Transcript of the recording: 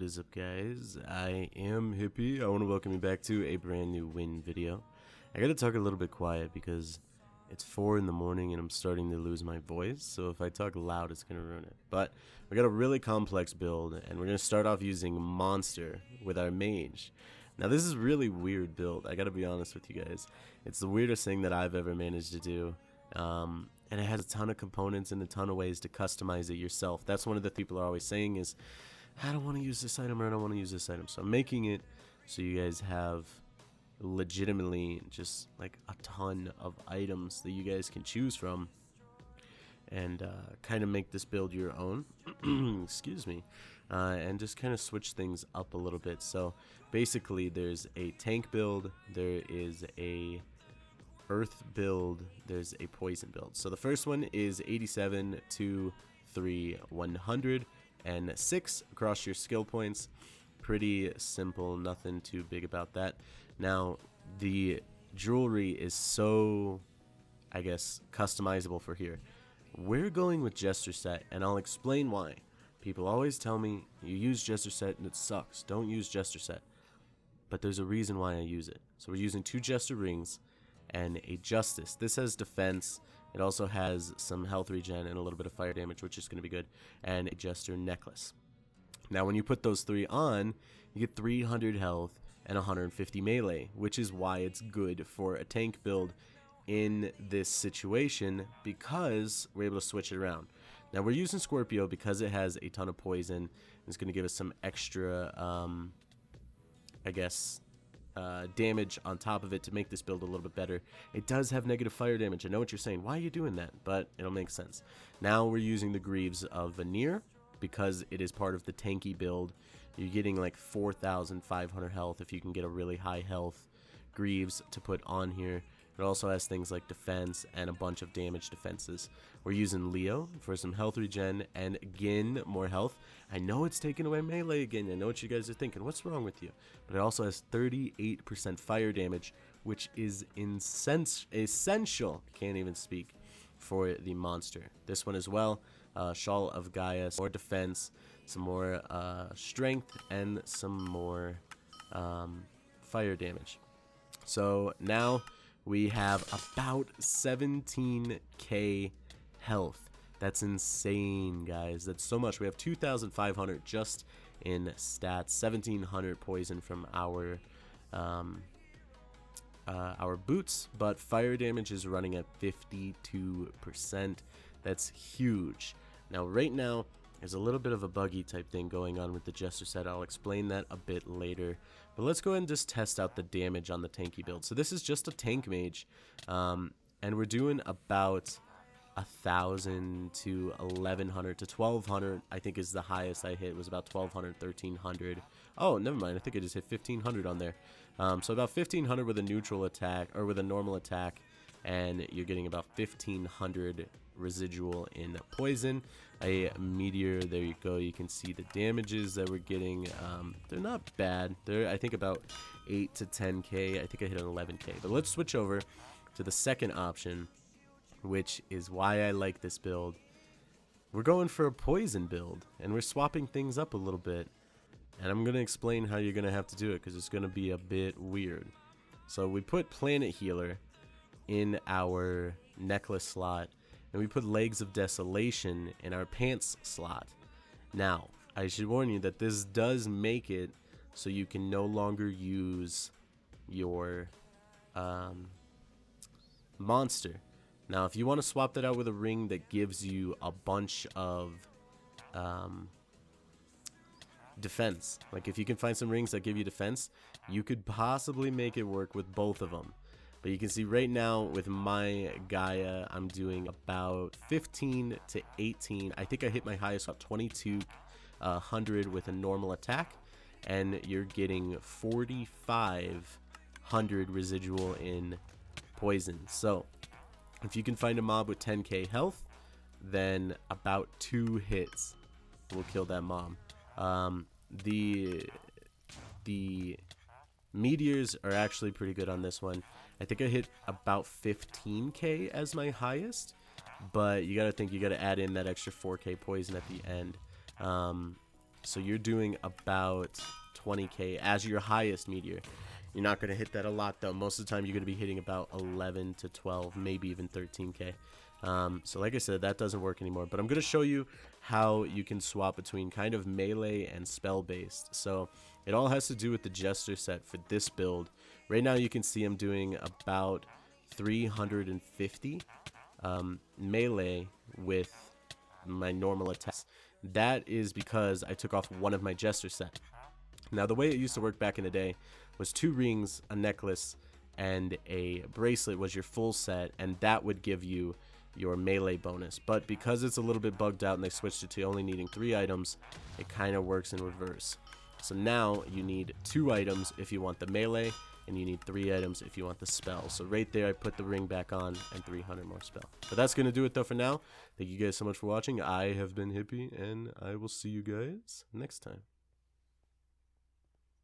is up, guys? I am Hippie. I want to welcome you back to a brand new Win video. I gotta talk a little bit quiet because it's 4 in the morning and I'm starting to lose my voice, so if I talk loud it's gonna ruin it. But we got a really complex build and we're gonna start off using Monster with our Mage. Now this is a really weird build, I gotta be honest with you guys. It's the weirdest thing that I've ever managed to do. And it has a ton of components and a ton of ways to customize it yourself. That's one of the people are always saying is, I don't want to use this item or I don't want to use this item. So I'm making it so you guys have legitimately just like a ton of items that you guys can choose from and kind of make this build your own. Excuse me. And just kind of switch things up a little bit. So basically there's a tank build, there is a earth build, there's a poison build. So the first one is 87, 2, 3, 100 and 6 across your skill points. Pretty simple, nothing too big about that. Now the jewelry is so, I guess, customizable for here. We're going with Jester set and I'll explain why. People always tell me you use Jester set and it sucks, don't use Jester set, but there's a reason why I use it. So we're using 2 Jester rings and a Justice. This has defense, it also has some health regen and a little bit of fire damage, which is going to be good, and a Jester necklace. Now when you put those 3 on, you get 300 health and 150 melee, which is why it's good for a tank build in this situation, because we're able to switch it around. Now we're using Scorpio because it has a ton of poison. It's going to give us some extra, I guess, damage on top of it to make this build a little bit better. It does have negative fire damage. I know what you're saying, why are you doing that? But it'll make sense. Now we're using the Greaves of Veneer because it is part of the tanky build. You're getting like 4,500 health if you can get a really high health Greaves to put on here. It also has things like defense and a bunch of damage defenses. We're using Leo for some health regen and again more health. I know it's taking away melee again. I know what you guys are thinking. What's wrong with you? But it also has 38% fire damage, which is essential. Can't even speak for the monster. This one as well. Shawl of Gaia, more defense, some more strength, and some more fire damage. So now we have about 17k health. That's insane, guys. That's so much. We have 2,500 just in stats, 1,700 poison from our boots, but fire damage is running at 52%. That's huge. Now, right now, there's a little bit of a buggy type thing going on with the Jester set. I'll explain that a bit later. But let's go ahead and just test out the damage on the tanky build. So this is just a tank mage, and we're doing about 1,000 to 1,100 to 1,200. I think is the highest I hit. It was about 1,200, 1,300. Oh, never mind. I think I just hit 1,500 on there. So about 1,500 with a neutral attack or with a normal attack, and you're getting about 1,500 residual in poison. A meteor, there you go. You can see the damages that we're getting. They're not bad. They're, I think, about 8 to 10k. I think I hit an 11k. But let's switch over to the second option, which is why I like this build. We're going for a poison build, and we're swapping things up a little bit. And I'm going to explain how you're going to have to do it, because it's going to be a bit weird. So we put Planet Healer in our necklace slot, and we put Legs of Desolation in our pants slot. Now, I should warn you that this does make it so you can no longer use your monster. Now, if you want to swap that out with a ring that gives you a bunch of defense, like if you can find some rings that give you defense, you could possibly make it work with both of them. But you can see right now with my Gaia, I'm doing about 15 to 18. I think I hit my highest about 2,200 with a normal attack, and you're getting 4,500 residual in poison. So if you can find a mob with 10k health, then about 2 hits will kill that mob. The meteors are actually pretty good on this one. I think I hit about 15k as my highest, but you gotta think you gotta add in that extra 4k poison at the end. So you're doing about 20k as your highest meteor. You're not going to hit that a lot though. Most of the time you're going to be hitting about 11 to 12, maybe even 13k. So like I said, that doesn't work anymore. But I'm going to show you how you can swap between kind of melee and spell based. So it all has to do with the Jester set for this build. Right now you can see I'm doing about 350 melee with my normal attacks. That is because I took off one of my Jester set. Now the way it used to work back in the day was 2 rings, a necklace, and a bracelet was your full set, and that would give you your melee bonus. But because it's a little bit bugged out and they switched it to only needing 3 items, it kind of works in reverse. So now you need 2 items if you want the melee, and you need 3 items if you want the spell. So right there I put the ring back on and 300 more spell. But that's going to do it though for now. Thank you guys so much for watching. I have been Hippie, and I will see you guys next time.